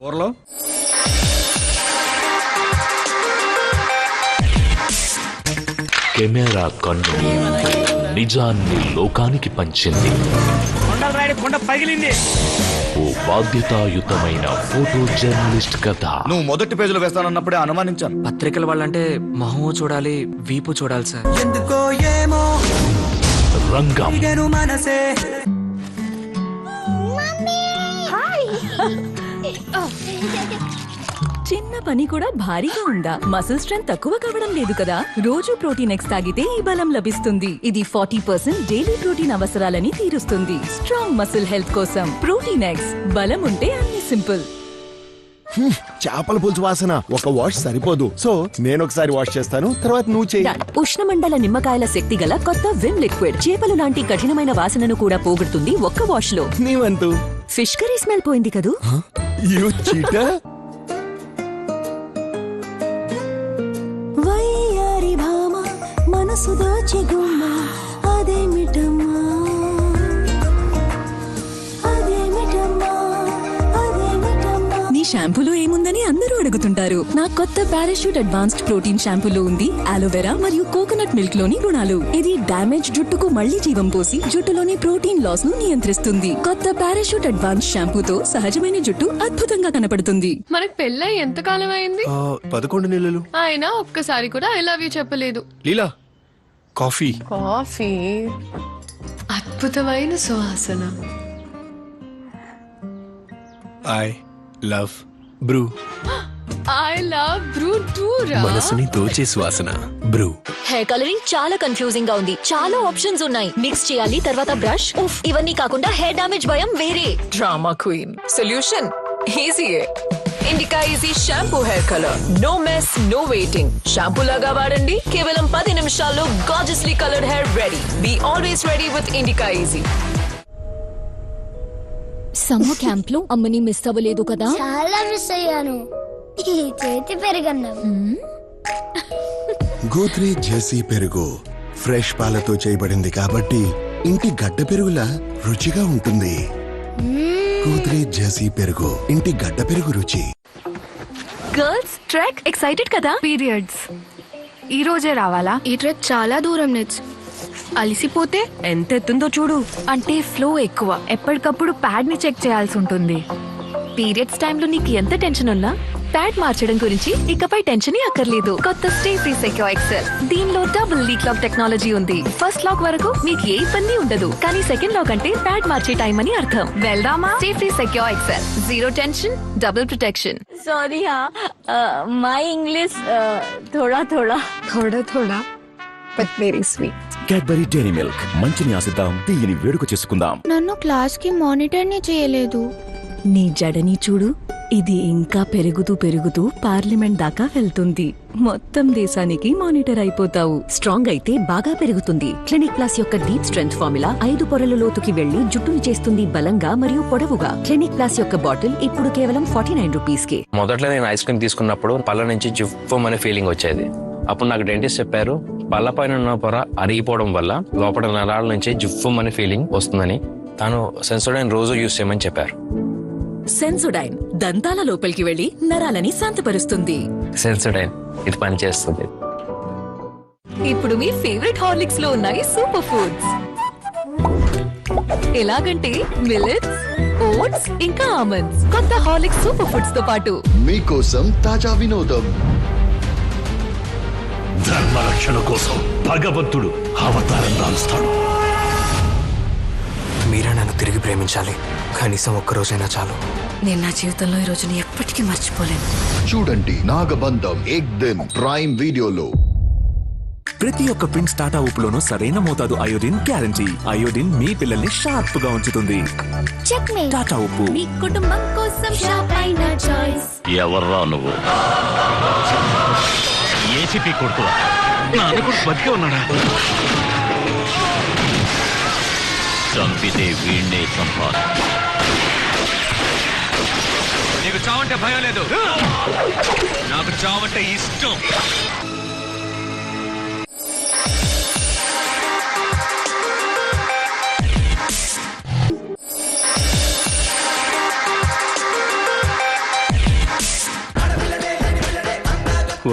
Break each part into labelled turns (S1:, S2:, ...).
S1: ఊర్లో
S2: కెమెరా కన్ను నిజాన్ని లోకానికి పంచింది.
S1: కొండ పగిలింది.
S2: ఓ బాధ్యతాయుతమైన ఫోటో జర్నలిస్ట్ కథ.
S1: నువ్వు మొదటి పేజీలో వేస్తానన్నప్పుడే అనుమానించాను.
S3: పత్రికల వాళ్ళంటే మొహము చూడాలి, వీపు చూడాలి సార్.
S4: ఎందుకో ఏమో
S2: రంగం
S4: మనసే
S5: చిన్న పని కూడా భారీగా ఉందా? మసిల్ స్ట్రెంత్ తక్కువ కావడం లేదు కదా? రోజు ప్రోటీన్ ఎక్స్ తాగితే ఈ బలం లభిస్తుంది. ఇది 40% డైలీ ప్రోటీన్ అవసరాలని తీరుస్తుంది. స్ట్రాంగ్ మసిల్ హెల్త్ కోసం ప్రోటీన్ ఎక్స్. బలం ఉంటే అన్ని సింపుల్.
S6: చేపల పులుసు వాసన ఒక వాష్ సరిపోదు, సో నేను ఒకసారి వాష్ చేస్తాను, తర్వాత నువ్వు చెయ్యి.
S5: ఉష్ణమండల నిమ్మకాయల శక్తి గల కొత్త విమ్ లిక్విడ్ చేపలు లాంటి కఠినమైన వాసనను కూడా పోగొడుతుంది ఒక్క వాష్ లో.
S6: నీ వంతు.
S5: ఫిష్ కర్రీ స్మెల్ పోయింది కదూ?
S6: You cheater.
S5: వయ్యారి భామ మనసు దాచి గుమ్మ అదేమిటమ్మా నీ షాంపూలో ఏముందని అందరూ అడుగుతుంటారు. నా కొత్త పారాషూట్ అడ్వాన్స్డ్ ప్రోటీన్ షాంపూలో ఉంది అలోవెరా మరియు కోకోనట్ మిల్క్ లోని గుణాలు. ఇది డ్యామేజ్ జుట్టుకు మళ్లీ జీవం పోసి జుట్టులోని ప్రోటీన్ లాస్ ను నియంత్రిస్తుంది. కొత్త పారాషూట్ అడ్వాన్స్ షాంపూతో సహజమైన జుట్టు అద్భుతంగా కనపడుతుంది.
S7: మనకు పెళ్ళై ఎంతకాలం అయింది?
S6: 11 నెలలు.
S7: ఆయన ఒక్కసారి కూడా ఐ లవ్ యూ చెప్పలేదు.
S6: లీలా కాఫీ.
S7: కాఫీ అద్భుతమైన సువాసన.
S6: I love Bru.
S7: I love Bru two రా.
S6: మనసుని దోచే సువాసన బ్రూ.
S8: హెయిర్ కలరింగ్ చాలా కన్ఫ్యూజింగ్ గా ఉంది. చాలా ఆప్షన్స్ ఉన్నాయి. మిక్స్ చేయాలి, తర్వాత బ్రష్. ఉఫ్, ఇవన్నీ కాకుండా హెయిర్ డ్యామేజ్ భయం వేరే.
S9: డ్రామా క్వీన్ సొల్యూషన్ ఈజీయే. Indica easy shampoo hair colour. No mess, no waiting. Shampoo లాగా వాడండి, కేవలం 10 నిమిషాల్లో gorgeously coloured hair ready. Be always ready with Indica easy.
S8: Summer camp లో అమ్మని మిస్ అవ్వలేదు కదా?
S10: చాలా మిస్ అయ్యాను. ఈ చేతి పెరుగన్నం.
S6: గోద్రేజ్ జెర్సీ పెరుగు ఫ్రెష్ పాలతో చేయబడింది కాబట్టి ఇంటి గడ్డ పెరుగులా రుచిగా ఉంటుంది. గోద్రేజ్ జెర్సీ పెరుగు, ఇంటి గడ్డ పెరుగు రుచి.
S7: గర్ల్స్ ట్రెక్ ఎక్సైటెడ్ కదా? పీరియడ్స్ ఈ రోజే రావాలా? ఈ ట్రెక్ చాలా దూరం నెట్స్. అలిసిపోతే
S5: ఎంత ఎత్తుందో చూడు.
S7: అంటే ఫ్లో ఎక్కువ. ఎప్పటికప్పుడు ప్యాడ్ ని చెక్ చేయాల్సి ఉంటుంది.
S5: పీరియడ్స్ టైంలో నీకు ఎంత టెన్షన్ ఉన్నా ప్యాడ్ మార్చడం గురించి ఇకపై టెన్షన్ అక్కర్లేదు. కొత్త స్టే ఫ్రీ సెక్యూర్ ఎక్సెల్. దీనిలో డబుల్ లీక్ లాక్ టెక్నాలజీ ఉంది. ఫస్ట్ లాక్ వరకు మీకు ఏ ఇబ్బంది ఉండదు, కానీ సెకండ్ లాక్ అంటే ప్యాడ్ మార్చే టైం అని అర్థం.
S7: వెళ్దామా?
S5: Stayfree secure XL. Zero tension, double protection.
S8: Sorry my English థోడా థోడా
S7: థోడా but very sweet.
S11: Cadbury Dairy Milk. మంచిని ఆశిద్దాం, తీయని వేడుక చేసుకుందాం.
S10: నన్ను క్లాస్ కి మానిటర్ ని చేయలేదు.
S5: నీ జడని చూడు, ఇది ఇంకా పెరుగుతూ పెరుగుతూ పార్లమెంట్ దాకా వెళ్తుంది. మొత్తం దేశానికి మానిటర్ అయిపోతావు.
S8: స్ట్రాంగ్ అయితే బాగా పెరుగుతుంది. క్లినిక్ ప్లస్ యొక్క డీప్ స్ట్రెంగ్త్ ఫార్ములా 5 పొరల లోతుకి వెళ్లి జుట్టుని చేస్తుంది బలంగా మరియు పొడవుగా. క్లినిక్ ప్లస్ యొక్క బాటిల్ ఇప్పుడు కేవలం 49 రూపీస్ కి.
S3: మొదట్లో నేను ఐస్ క్రీమ్ తీసుకున్నప్పుడు పళ్ళ నుంచి జుఫ్ఫం అనే ఫీలింగ్ వచ్చేది. అప్పుడు నాకు డెంటిస్ట్ చెప్పారు, పళ్ళ పైన ఉన్న పొర అరిగిపోవడం వల్ల లోపల నరాల నుంచి జుఫ్ఫం అనే ఫీలింగ్ వస్తుందని. తాను సెన్సోడైన్ రోజు యూజ్ చేయమని చెప్పారు.
S5: సెన్సోడైన్ దంతాల లోపలికి వెళ్లి నరాలని శాంతపరుస్తుంది.
S3: సెన్సోడైన్ ఇది పనిచేస్తుంది.
S5: ఇప్పుడు మీ ఫేవరెట్ హార్లిక్స్ లో ఉన్నాయి సూపర్ ఫుడ్స్. ఎలాగంటే మిల్లెట్స్, ఓట్స్ ఇంకా ఆల్మండ్స్. కొత్త హార్లిక్స్ సూపర్ ఫుడ్స్ తో పాటు
S6: మీకోసం తాజా వినోదం.
S2: ధర్మరక్షణ కోసం భగవంతుడు అవతారం దాల్స్తాడు.
S3: మీరా నన్ను తిరిగి ప్రేమించాలి, కనీసం ఒక్కరోజైనా చాలు.
S5: నేను నా జీవితంలో ఈ రోజుని ఎప్పటికీ మర్చిపోలేను.
S6: చూడండి నాగబంధం ఏక్ దిన్ ప్రైమ్ వీడియోలో.
S11: ప్రతి ఒక్క పింక్ టాటా ఉప్పులోనూ సరైన మోతాదు అయోడిన్ గ్యారంటీ. అయోడిన్ మీ పిల్లల్ని షార్ప్ గా ఉంచుతుంది. టాటా ఉప్పు.
S10: మీ కుటుంబం కోసం షాప్ అయిన చాయిస్.
S2: ఎవర్రా నువ్వు? ఏసీపీ కొడుకురా? నాన్న కొడుకు బతికే ఉన్నాడా? చంపితే వీణ్ణే చంపాలి. నీకు చావంటే భయం లేదు, నాకు చావంటే ఇష్టం.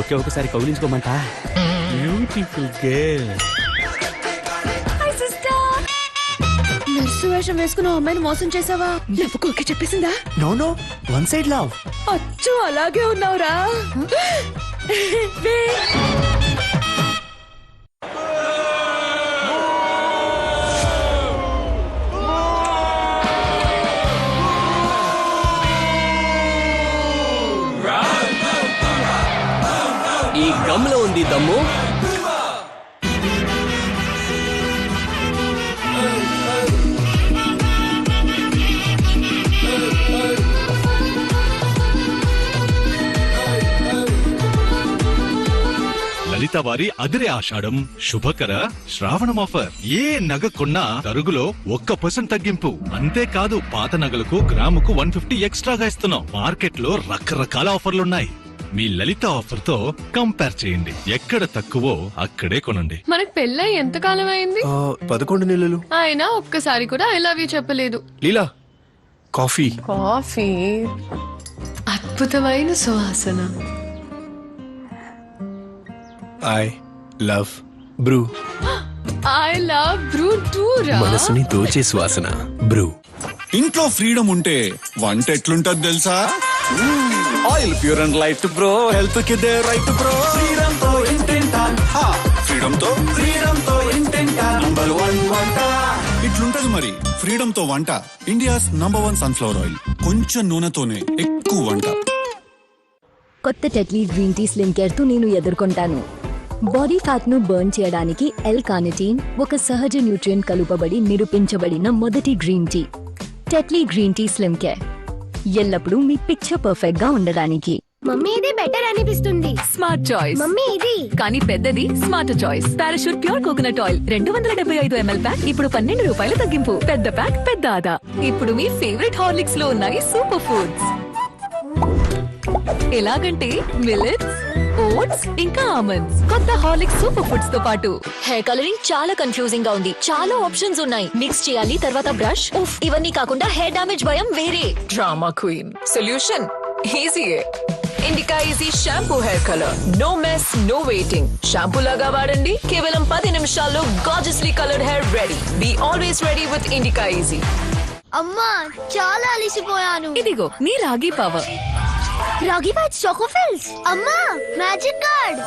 S1: ఒకే ఒకసారి కౌలించుకోమంటా. Beautiful girl.
S5: నర్సు వేషం వేసుకున్న అమ్మాయిని మోసం చేసావా? నవ్వుకోకే చెప్పేసిందా?
S1: No no, one side love.
S5: అచ్చు అలాగే ఉన్నావురా.
S1: ఈ గమ్ లో ఉంది దమ్ము.
S12: లలిత వారి అదిరే ఆషాఢం శుభకర శ్రావణం ఆఫర్. ఏ నగ కొన్నా తరుగులో 1% తగ్గింపు. అంతేకాదు పాత నగలకు గ్రాముకు 150 ఎక్స్ట్రాగా ఇస్తున్నాం. మార్కెట్ లో రకరకాల ఆఫర్లున్నాయి. మీ లలిత ఆఫర్ తో కంపేర్ చేయండి. ఎక్కడ తక్కువో అక్కడే కొనండి.
S7: మనకు పెళ్ళై ఎంతకాలం అయింది?
S1: 11 నెలలు.
S7: ఆయన ఒక్కసారి కూడా ఐ లవ్ యూ చెప్పలేదు.
S1: లీలా, కాఫీ.
S7: కాఫీ అద్భుతమైన సువాసన.
S1: I love Bru.
S7: I love Bru two రా.
S1: మనసుని దోచే సువాసన బ్రూ.
S12: ఇంట్లో ఫ్రీడమ్ ఉంటే వంట ఎట్లుంటది తెలుసా?
S1: Oil pure and light bro. Health కి దే రైట్ బ్రో. ఫ్రీడమ్ తో ఇంటెంటాన్.
S12: ఫ్రీడమ్ తో ఇంటెంటాన్ నంబర్ 1 వంట ఇట్లుంటది మరి. ఫ్రీడమ్ తో వంట ఇండియాస్ నంబర్ 1 సన్ఫ్లవర్ ఆయిల్. కొంచెం నూనెతోనే ఎక్కువ వంట.
S5: కొత్త Tetley green tea slim care తో నేను ఎదుర్కొంటాను. బాడీ ఫ్యాట్ ను బర్న్ చేయడానికి L-కార్నిటిన్ ఒక సహజ న్యూట్రియంట్ కలుపబడి నిరూపించబడిన మొదటి green tea. Tetley green tea slim care ఎల్లప్పుడూ మీ పిక్చర్ పర్ఫెక్ట్ గా ఉండడానికి.
S10: మమ్మీ ఇది బెటర్ అనిపిస్తుంది.
S8: Smart choice.
S10: మమ్మీ ఇది
S8: కానీ పెద్దది smart choice. Parachute pure coconut oil 275 ml pack ఇప్పుడు 12 రూపాయలు తగ్గింపు. పెద్ద ప్యాక్ పెద్ద ఆదా. ఇప్పుడు మీ ఫేవరెట్ హార్లిక్స్ లో ఉన్నాయి సూపర్ ఫుడ్స్. ఎలాగంటే మిల్లెట్స్, ఓట్స్ ఇంకా ఆల్మండ్స్. కొత్త హార్లిక్స్ సూపర్ ఫుడ్స్ తో పాటు
S5: హెయిర్ కలరింగ్ చాలా కన్ఫ్యూజింగ్ గా ఉంది. చాలా ఆప్షన్స్ ఉన్నాయి. మిక్స్ చేయాలి, తర్వాత బ్రష్. ఇవన్నీ కాకుండా హెయిర్ డ్యామేజ్ భయం వేరే.
S9: డ్రామా క్వీన్ సొల్యూషన్ ఈజీయే. Indica easy shampoo hair colour. No mess no waiting. Shampoo లాగా వాడండి, కేవలం 10 నిమిషాల్లో gorgeously coloured hair ready. Be always ready with Indica easy.
S10: అమ్మా చాలా అలిసిపోయాను.
S8: ఇదిగో నీ ragi power.
S10: Ragi bites Chocofills. అమ్మా magic card.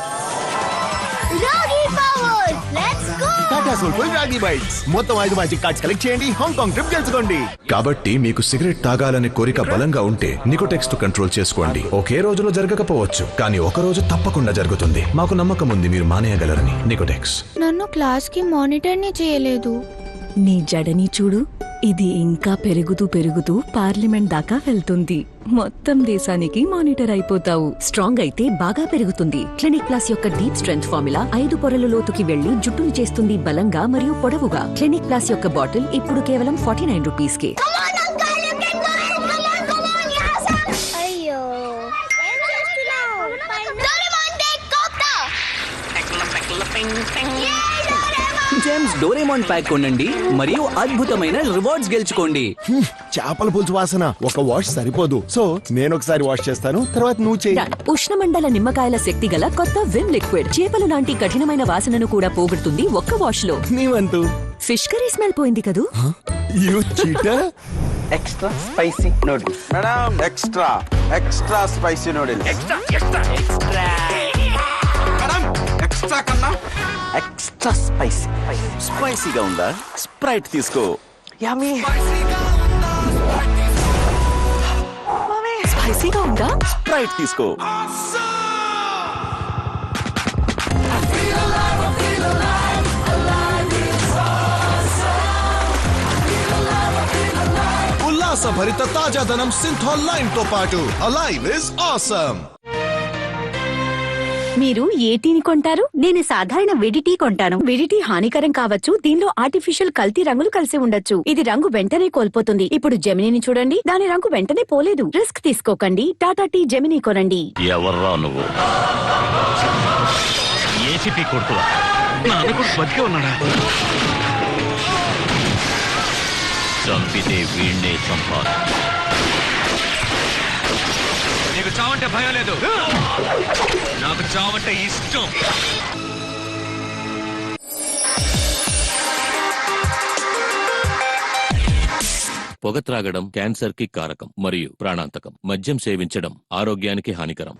S10: Ragi power let's go.
S6: Tata Soulfull ragi bites. మొత్తం 5 మ్యాజిక్ కార్డ్స్ కలెక్ట్ చేయండి, హాంకాంగ్ ట్రిప్ గెలుచుకోండి.
S13: కాబట్టి మీకు సిగరెట్ తాగాలనే కోరిక బలంగా ఉంటే నికోటెక్స్ టు కంట్రోల్ చేసుకోండి. ఒకే రోజులో జరగకపోవచ్చు, కానీ ఒక రోజు తప్పకుండా జరుగుతుంది. మాకు నమ్మకం ఉంది మీరు మానేయగలరని. నికోటెక్స్.
S10: నన్ను క్లాస్ కి మానిటర్ ని చేయలేదు.
S5: నీ జడని చూడు, ఇది ఇంకా పెరుగుతూ పెరుగుతూ పార్లమెంట్ దాకా వెళ్తుంది. మొత్తం దేశానికి మానిటర్ అయిపోతావు.
S8: స్ట్రాంగ్ అయితే బాగా పెరుగుతుంది. క్లినిక్ ప్లస్ యొక్క డీప్ స్ట్రెంగ్త్ ఫార్ములా 5 పొరల లోతుకి వెళ్లి జుట్టును చేస్తుంది బలంగా మరియు పొడవుగా. క్లినిక్ ప్లస్ యొక్క బాటిల్ ఇప్పుడు కేవలం 49 రూపీస్ కే.
S10: అయ్యో
S1: జేమ్స్ డోరేమోన్ ప్యాక్ కొనండి మరియు అద్భుతమైన రివార్డ్స్ గెలుచుకోండి.
S6: చేపల పులుసు వాసన ఒక వాష్ సరిపోదు. సో నేను ఒకసారి వాష్ చేస్తాను, తర్వాత నువ్వు చేయి.
S8: ఉష్ణమండల నిమ్మకాయల శక్తి గల కొత్త విమ్ లిక్విడ్ చేపలు లాంటి కఠినమైన వాసనను కూడా పోగొడుతుంది ఒక్క వాష్ లో.
S6: నీ వంతు.
S8: ఫిష్ కర్రీ స్మెల్ పోయింది కదూ.
S6: You cheater.
S1: Extra spicy noodles madam. Extra spicy noodles. Extra madam. Extra కన్నా ఎక్స్ట్రా స్పైసీగా ఉందా? స్ప్రైట్ తీసుకో. యమ్మీ.
S8: స్పైసీగా ఉందా?
S1: స్ప్రైట్ తీసుకో.
S6: ఉల్లాసభరిత తాజాదనం సింథాల్ లైమ్ తో పాటు అలైవ్ ఇస్ ఆసమ్.
S5: మీరు ఏ టీని కొంటారు? నేను సాధారణ వేడి టీ కొంటాను. వేడి టీ హానికరం కావచ్చు. దీనిలో ఆర్టిఫిషియల్ కల్తీ రంగులు కలిసి ఉండొచ్చు. ఇది రంగు వెంటనే కోల్పోతుంది. ఇప్పుడు జెమినీని చూడండి, దాని రంగు వెంటనే పోలేదు. రిస్క్ తీసుకోకండి. టాటా టీ జెమినీ కొనండి.
S2: ఎవర్రా నువ్వు? ఏసీపీ కొడుకువా? నాన్న కూడా బతికే ఉన్నాడా? చంపితే వీణ్ణే చంపాలి. నీకు చావంటే భయం లేదు, నాకు చావంటే ఇష్టం.
S14: పొగ త్రాగడం క్యాన్సర్ కి కారకం మరియు ప్రాణాంతకం. మద్యం సేవించడం ఆరోగ్యానికి హానికరం.